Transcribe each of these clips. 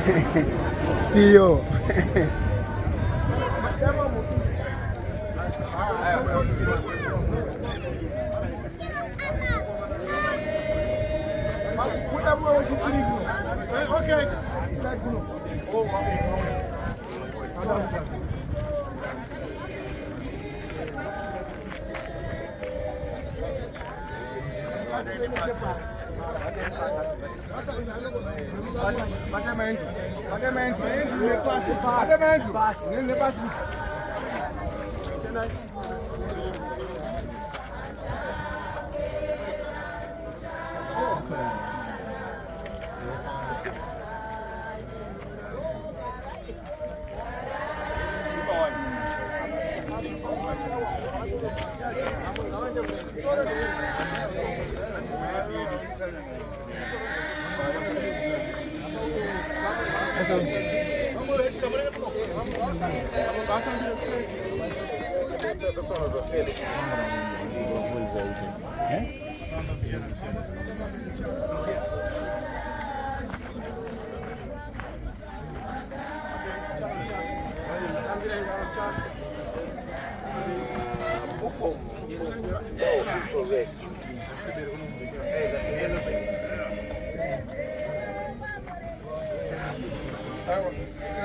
Pio. Okay. This one was a Felix.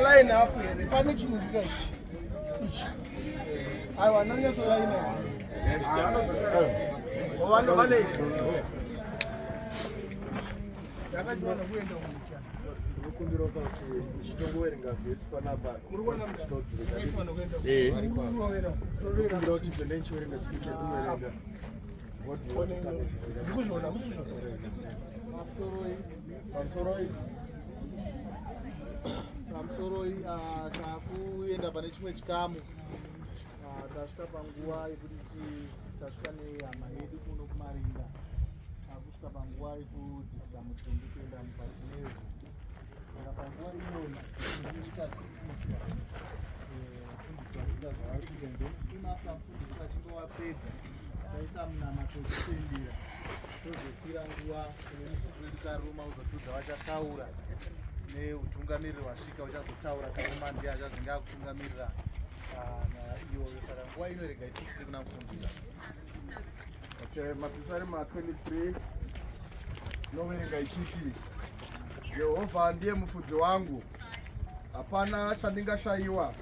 Line up here. The panic is good. I want to go line up. Pamusoro takuenda pane chimwe chikamu tasvika panguva yekuti tasvika nehama yedu kuno kumarinda kusvika panguva yekudzikisa mutumbi kuenda mukati mevhu saka panguva iyona fundiswa zvavari kuende imafuna kufundiswa chindovapedza taisa munamato wekutendera tozosira nguva nemusuku wedu karuma uzotudza vachataura neutungamiriri wasvika uchazotaura karuma ndiye achazenge akutungamirira naiyoyo saka nguva inorega itisiri kuna mufundira. Okay, mapisari ma23 noverenga ichiti Jehovha ndiye mufudzi wangu, hapana chandingashayiwa.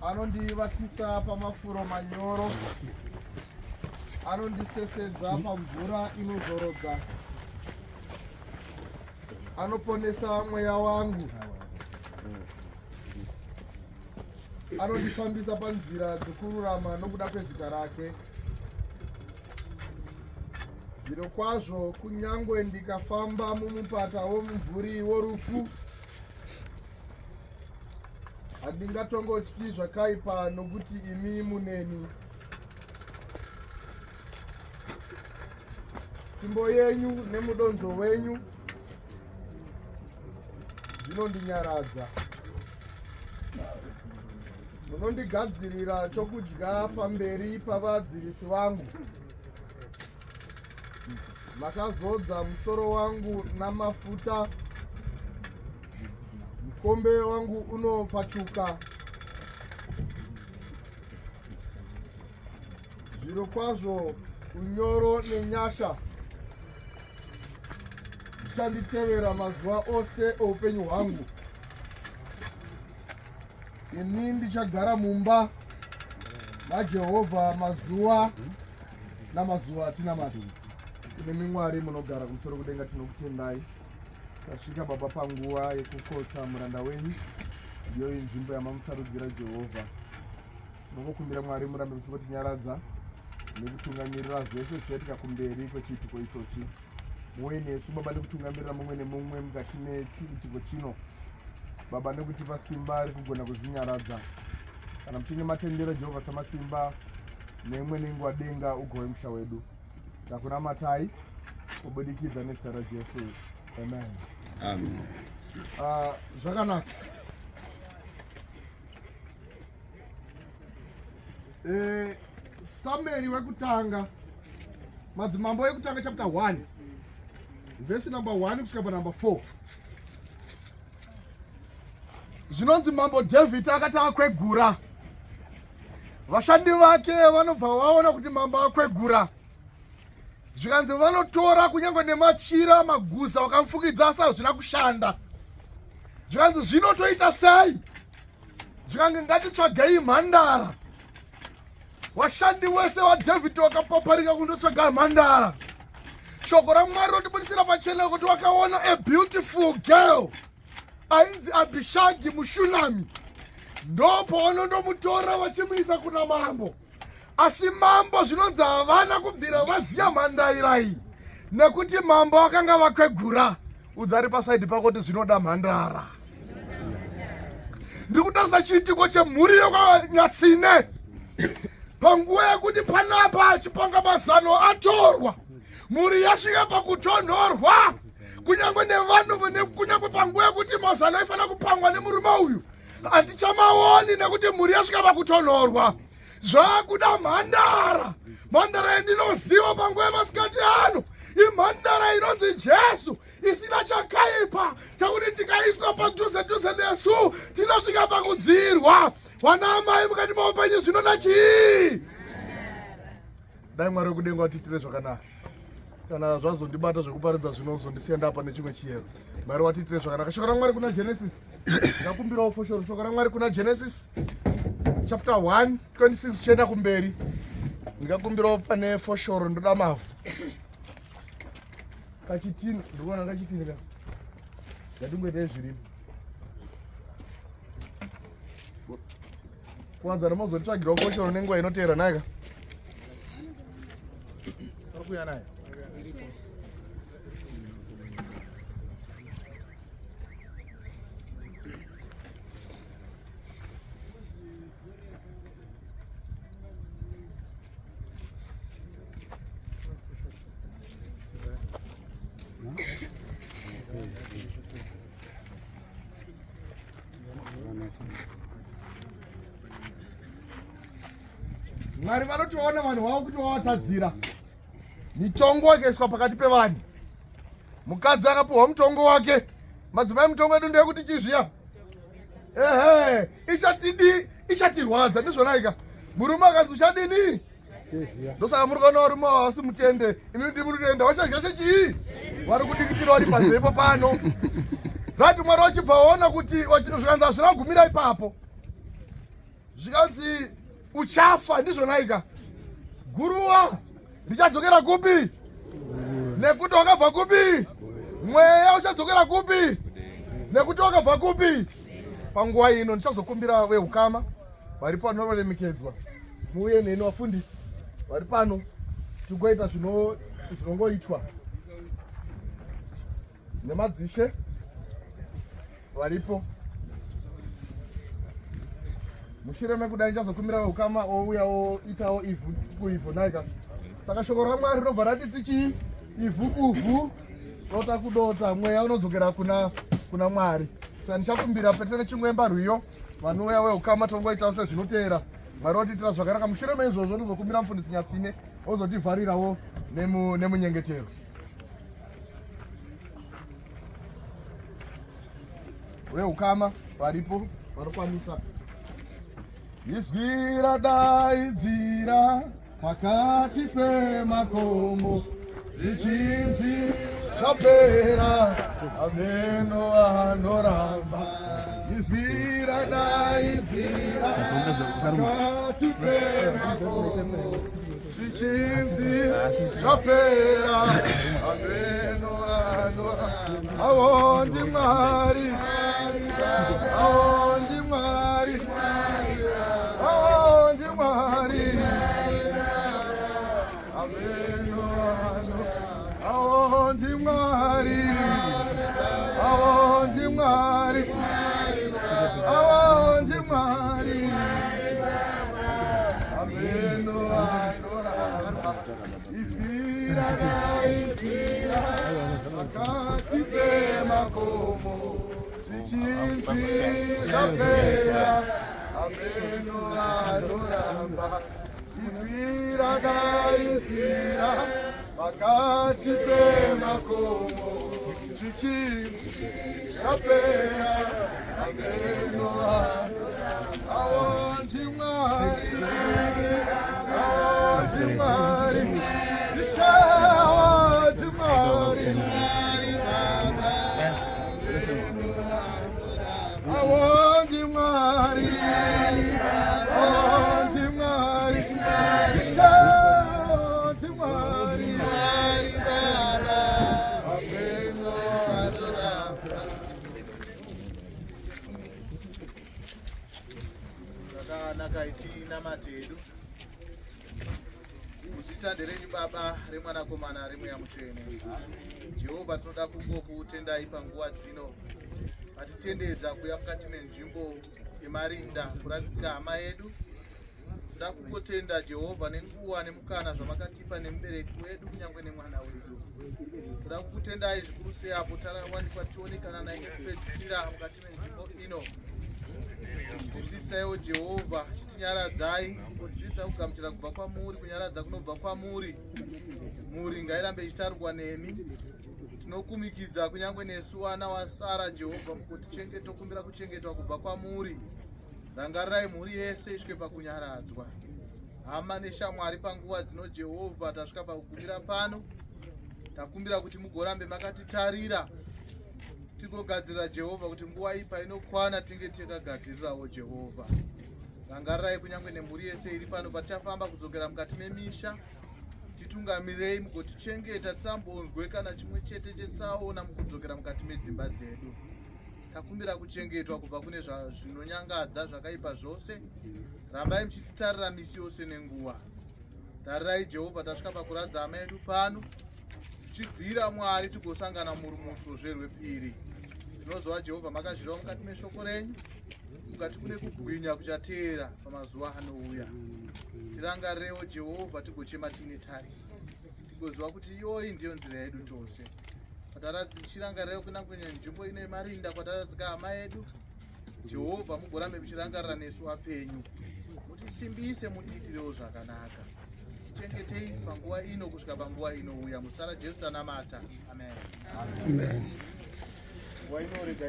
Anondivatisa pamafuro manyoro, anondisesedza pamvura inozorodza, anoponesa mweya wangu, anondifambisa panzira dzokururama nokuda kwezita rake. Zviro kwazvo kunyangwe ndikafamba mumupata womumvuri worufu, handingatongotyi zvakaipa, nokuti imi muneni. Tsvimbo yenyu nemudonzvo wenyu zvinondinyaradza. Munondigadzirira chokudya pamberi pavadzivisi vangu. Makazodza musoro wangu namafuta, mukombe wangu unopfachuka. Zviro kwazvo unyoro nenyasha zvichanditevera mazuva ose oupenyu hwangu. Ini ndichagara mumba maJehovha mazuva namazuva atina mati. Imi Mwari munogara kumusoro kudenga, tinokutendai. Tasvika Baba panguva yekukotsa muranda wenyu, ndiyo nzvimbo yamamusarudzira Jehovha. Tinokukumbira Mwari murambe muchingotinyaradza nekutungamirira zvese zvaitika kumberi kwechiitiko ichochi. Muwe nesu Baba, nekutungamirira mumwe nemumwe mukati mechiitiko chino Baba, nekutipa simba rekugona kuzvinyaradza. Kana muchinge matendera Jehovha samasimba, neimwe nenguva denga ugove musha wedu. Takunamatai kubudikidza nezita raJesu. Amen. Amen. Zvakanaka. Samueri wekutanga, madzimambo ekutanga chapter 1 verse number 1 kusvika pa number 4. Zvinonzi Mambo David akati akwegura, vashandi vake vanobva vaona kuti mambo akwegura, zvikanzi vanotora kunyange nemachira maguza vakamufukidza asi hazvina kushanda. Zvikanzi zvinotoita sei? Zvikange ngatitsvagei mhandara. Vashandi wese vaDhavhidhi vakapaparika kundotsvaga mhandara. Shoko raMwari rotibudisira pachena kuti vakaona a beautiful girl ainzi Abishagi muShunami, ndopo vanondomutora vachimuisa kuna mambo. Asi mambo zvinonzi havana kubvira vaziya mhandara iyi nekuti mambo vakanga vakwegura. Udzari pasaidi pako kuti zvinoda mhandara. Ndikutarisa chiitiko chemhuri yokwaNyatsine. Panguva yekuti panapa chipanga mazano atorwa, mhuri yasvika pakutonhorwa, kunyange nevanhu kunyange panguva yekuti mazano aifana kupangwa nemurume uyu hatichamaoni nekuti mhuri yasvika pakutonhorwa. Zvakuda mhandara. Mhandara yandinoziva panguva yemasikati ano imhandara inonzi Jesu, isina chakaipa chakuti tikaiswa padhuze nesu tinosvika pakudzirwa. Vanamai mukati maupenyu zvinoda chii? Dai Mwari wekudenga watitire zvakanaka. Kana zvazondibata zvekuparidza zvinozondisiya ndapa nechimwe chiyero. Mwari watitire zvakanaka. Shoko raMwari kuna Genesis. Ndakakumbirawo foshoro. Shoko raMwari kuna Genesis chapter 1:26 chienda kumberi. Ndikakumbirawo pane foshoro ndoda mavhu. Kachitini, ndikuona kachitini ka. Ndingoita zvirimo. Kwanza ramazonditsvagirawo foshoro nenguva inoteera naika. Arikuya naye. Mwari vanotiona vanhu vavo kuti vavatadzira. Mitongo ikaiswa pakati pevanhu. Mukadzi akapuhwa mutongo wake. Madzimai mutongo yedu ndeyekuti chizviya. Ichatirwadza ndizvona ika. Murume akanzi uchadini? Ndosaka muri kuona varume havasi mutende. Imi ndi mutende wachadya chechii? Vari kudikitira vari panzepo pano. Zvati Mwari wachibva waona kuti zvikanzi hazvina kugumira ipapo. Zvikanzi uchafa ndizvona ika. Guruva richadzokera kupi? Nekuti wakabva kupi? Mweya uchadzokera kupi? Nekuti wakabva kupi? Panguva ino ndichazokumbira vehukama vari pano vanoremekedzwa. Muuye neni vafundisi vari pano tigoita zvinongoitwa nemadzishe varipo. Mushure mekudai ndichazokumbira vehukama ouya oitawo ivhu kuivhu naika. Saka shoko raMwari rinobva ratiti chii? Ivhu kuvhu, dota kudota, mweya unodzokera kuna Mwari. Saka ndichakumbira petene chingwemba rwiyo vanouya vehukama tongoitawo sezvinoteera. Mwari otitira zvakanaka. Mushure meizvozvo ndizokumbira mufundisi Nyatsine ozotivharirawo nemunyengetero. Vehukama varipo varikwanisa. Izwi radaidzira pakati pemakomo, zvichinzi zvapera, ameno anoramba. Izwi radaidzira pakati pemakomo, zvichinzi zvapera, ameno anoramba. Awo ndi Mwari, awo ndi Mwari, awo ndi Mwari, ameno anoramba. Awo ndi Mwari, awo ndi Mwari, awo ndi Mwari, ameno anoramba. Izwi radaidzira pakati pemakomo, zvichinzi zvapera, ameno anoramba. Izwi radaidzira pakati pemakomo, rapera amezoa awonti mwari ishawati mwari awonti mwari ishawati mwari nakaitina matedu muzita nderenyu baba remwanakomana remweya mutsvene. Jehovha, tinoda kungokutendai panguva dzino matitendedza kuya mukati menzvimbo yemarinda kuradzika hama yedu. Toda kungotenda Jehovha nenguva nemukana zvamakatipa nemubereki wedu kunyange nemwana wedu. Toda kukutendai zvikuru sei apo tarawanikwa tichionekana naye nekupedzisira mukati menzvimbo ino. Tidzidzisaiwo Jehovha, chitinyaradzai kudzidza kugamuchira kubva kwamuri, kunyaradza kunobva kwamuri. Muri ngairambe ichitarwa nemi. Tinokumikidza kunyange nesu vana wasara Jehovha kuti tokumbira kuchengetwa kubva kwamuri. Rangarirai mhuri yese isvike pakunyaradzwa. Hama neshamwari panguva dzino Jehovha tasvika pakugumira pano. Takumbira kuti mugorambe makatitarira tigogadzirira Jehovha kuti nguva iyi painokwana tinge takagadzirirawo Jehovha. Rangarirai kunyange nemhuri yese iri pano patichafamba kudzokera mukati memisha. Titungamirei mugotichengeta tisambonzwe kana chimwe chete chetsaona mukudzokera mukati medzimba dzedu. Takumbira kuchengetwa kubva kune zvinonyangadza zvakaipa zvose. Rambai muchititarira misi yose nenguva. Tarirai Jehovha, tasvika pakuradza hama yedu pano. Tichibvira Mwari tigosangana murumutsvo rwepiri. Tinozova Jehovha makazvirawo mukati meshoko renyu. Mukati kune kugwinya kuchateera pamazuva anouya. Tirangarirewo Jehovha tigochema tiine tariro. Tigoziva kuti iyoyi ndiyo nzira yedu tose. Tichirangarirewo kunyange nenzvimbo ine marinda kwataradzika hama yedu. Jehovha, mugorambe muchirangarira nesu vapenyu. Mutisimbise, mutiitirewo zvakanaka. Tichengetei panguva ino kusvika panguva inouya. Muzita raJesu tanamata. Amen. Amen. Nguva inorega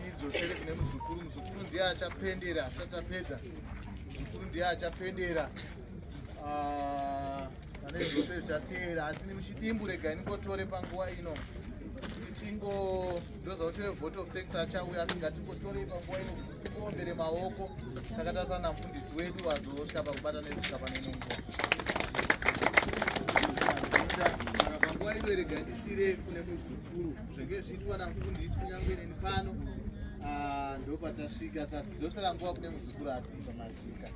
tidzosere kune muzukuru. Muzukuru ndiye achapendera. Tatapedza muzukuru ndiye achapendera pane zvose zvichateera. Asi nemuchidimbu regai ningotore panguva ino ndoza kuti vote of thanks achauya. Asi ngatingotorei panguva ino kuti timuombere maoko takatasana mufundisi wedu wazosvika pakubata nezvika pane nungo. Panguva ino rega ndisire kune muzukuru zvenge zviitwa namufundisi kunyange neni pano. Ndo patasvika tidzosera nguva kune muzukuru atipa masvika.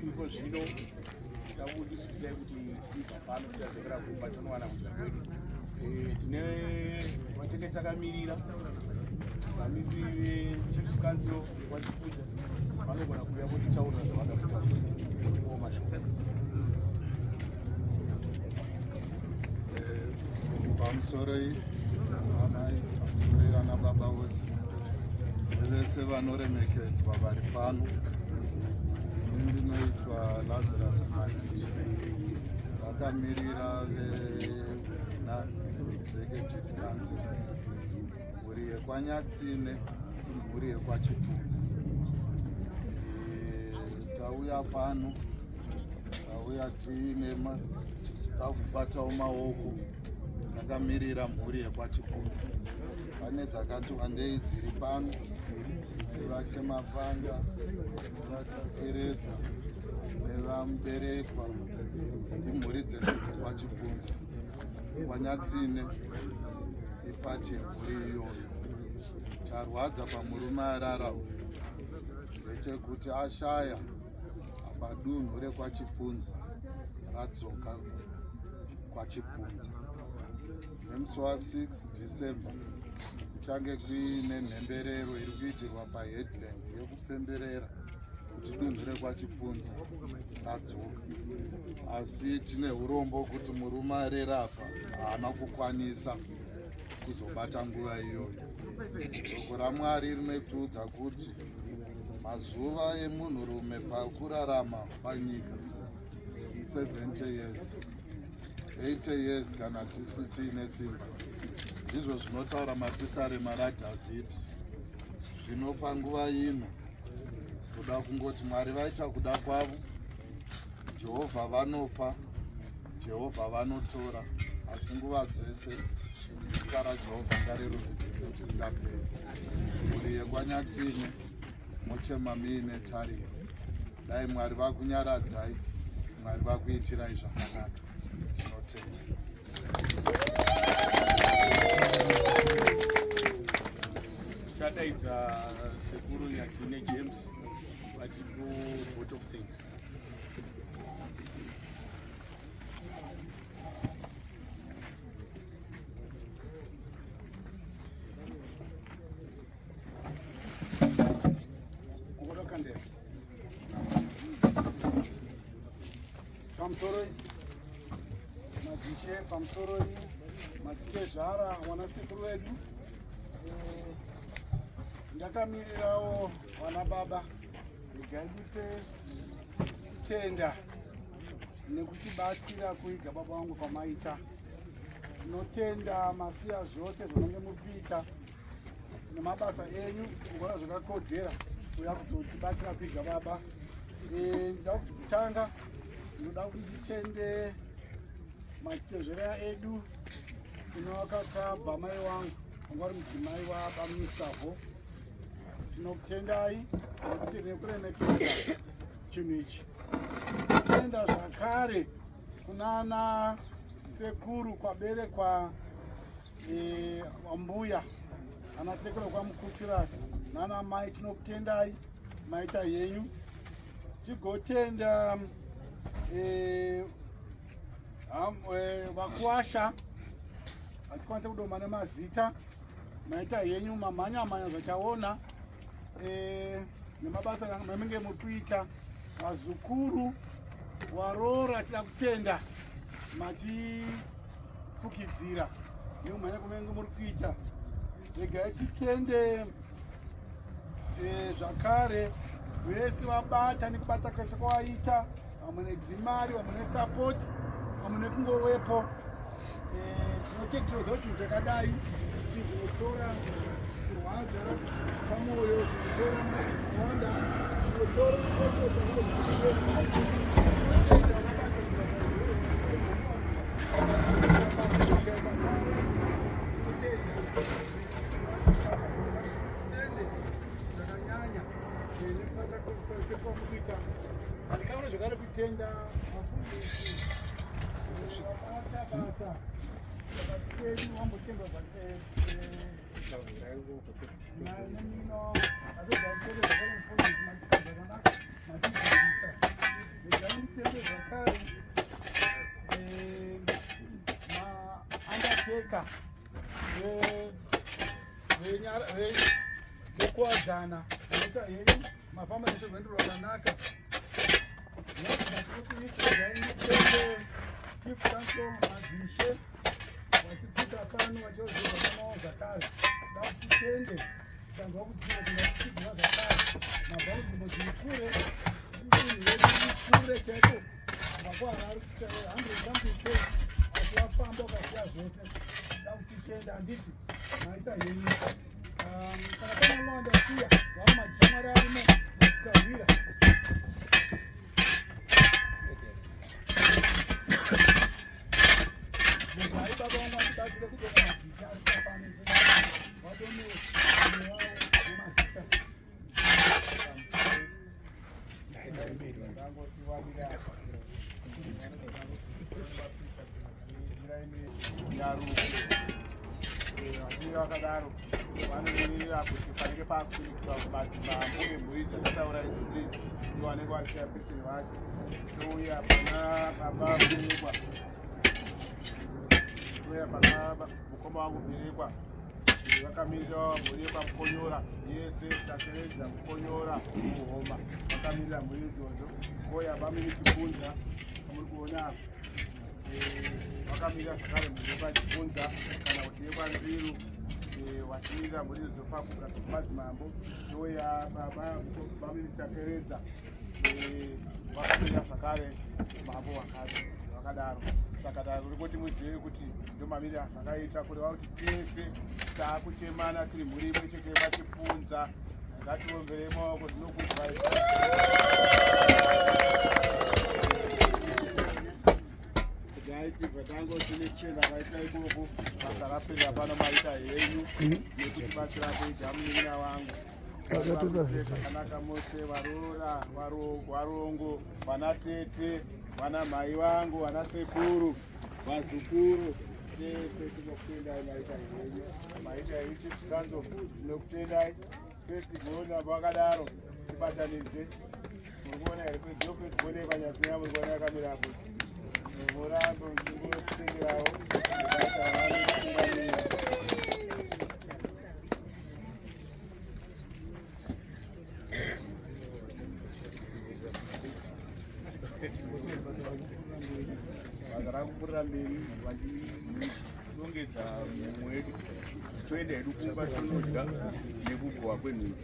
Iko zvino takudisisai kuti tibva pano tichadzokera kumba tonowana kudya kwedu. Tine vatenge takamirira vamiriri vechiefs council vachipfuza vanogona kuuya kutitaurira zvavada kutaura mashoko. Pamusoro iyi amai, pamusoro ana baba vose nevese vanoremekedzwa vari pano. Ini ndinoitwa Lazarus Makishi, vakamirira executive council, mhuri yekwanyatsine, mhuri yekwachipunza. Tauya pano, tauya tiine takubatawo maoko, takamirira mhuri yekwachipunza. Pane dzakati wandei dziri pano, nevachemapanga, nevatateredza, nevamuberekwa, imhuri dzese dzekwachipunza. Kwanyatsine ipati yemhuri iyoyo. Charwadza pamurume arara ndechekuti ashaya padunhu rekwachipunza radzoka kwachipunza. Nemusi wa6 December kuchange kuine nhemberero iri kuitirwa paHeadlands yekupemberera kuti dunhu rekwachipunza radzoka. Asi tine urombo kuti murume arerapa haana kukwanisa kuzobata nguva iyoyo. Shoko raMwari rinotudza kuti mazuva emunhurume pakurarama panyika 70 years. 80 years kana tiine simba. Ndizvo zvinotaura mapisarema radhavhidhi. Zvinopa nguva ino kuda kungoti Mwari vaita kuda kwavo, Jehovha vanopa, Jehovha vanotora, asi nguva dzese zita raJehovha ngarirudzirwe kusingaperi. Mhuri yeKwanyatsime muchema muine tariro. Dai Mwari vakunyaradzai, Mwari vakuitirai zvakanaka. Tinotenda. Tichadaidza sekuru Nyatsine James vatipo vote of thanks. Pamsoro madzishe pamsoro madzitezvara wanasekuru wedu, ndakamirirawo wana baba igaite tenda nekutibatsira kuiga baba wangu kwamaita. Tinotenda masiya zvose zvinenge murikuita nemabasa enyu kuona zvakakodzera kuya kuzotibatsira kuiga baba. Ndida kutanga ndinoda kuti nditende matezvera edu inovakakabva mai wangu anga uri mudzimai wabaministavo. Tinokutendai nekuti nekuremekedza chinhu ichi. Tenda zvakare kunana sekuru kwaberekwa mbuya ana sekuru kwamukuchura nana mai. Tinokutendai maita yenyu. Tigotenda vakuasha hatikwanise kudoma nemazita maita yenyu mamhanya zvachaona nemabasa maminge murikuita. Vazukuru warora tida kutenda matifukidzira neumhanya kumenge murikuita. Regai titende zvakare vese vabata nekubata kwese kwawaita, vamwe nedzimari, vamwe nesapoti, vamwe nekungowepo. Tinotekereza kuti chinhu chakadai chinotora kurwadza pamwoyo, chinotora mawanda, chinotora handikaona zvakare kutenda vafundisi vabata basa vakateni vambotendwa nemino azozvatende zvakare mufundisi zvakanaka matidzidzisa. Regai nditende zvakare maandateka vekuwadzana anoita henyu mafamba nezverwendo rwakanaka. Nditende chief council madzishe vachipita pano vachiozerwa namawo zvakare. Datitende tanzwa kudzira tinatidziwa zvakare mabhaudhimo dzikure ikure chaiko vakwara ari kuita 100 something asi vafamba ukasiya zvose. Dakutitenda handiti maita henyu. Kana pane mwanda siya vamwe madzishamwari arimo matisarwira. Muzvai baba vangu vatibatsire kutoka mazita ari papano vadone mwe wavo nemazita. Vakadaro vanomirira kuti panenge pakuitwa kubatsira mbuye mhuri dzakataura idzi ivo vanenge vachiya peseni vacho. Touya pana baba Berekwa, touya pana mukoma wangu Berekwa, vakamirira mhuri yepamukonyora yese tateredza mukonyora muhoma vakamirira mhuri idzodzo. Koya vamiri Chipunza muri kuona vakamirira zvakare mhuri yepaChipunza kana kuti yepaNziru vachimirira mhuri dzopakuka dzemadzimambo. Touya baba vamiri tateredza vakamirira zvakare mambo vakadaro. saka tari kuti muzive kuti ndomamiri zvakaita kureva kuti tese taakutemana tiri mhuri imwe chete vachipunza. Ngatiomberei maoko tinokuzwai. Tibva tangotine kuchenda kaita ikoko basa rapera pano maita henyu nekuti batsira kuita munin'ina wangu zvakanaka mose varora varongo vana tete vana mai vangu vana sekuru vazukuru tese tinokutendai maita henyu maita henyu chitikanzo tinokutendai festivona vakadaro tibatanidze murikuona here kwezofestivone panyasina murikuona yakamirapo murambo ndingotenderawo basa rakupurira mberi vachirongedza mumwe wedu toenda hedu kumba tonodya nekugohwa kwenhuu.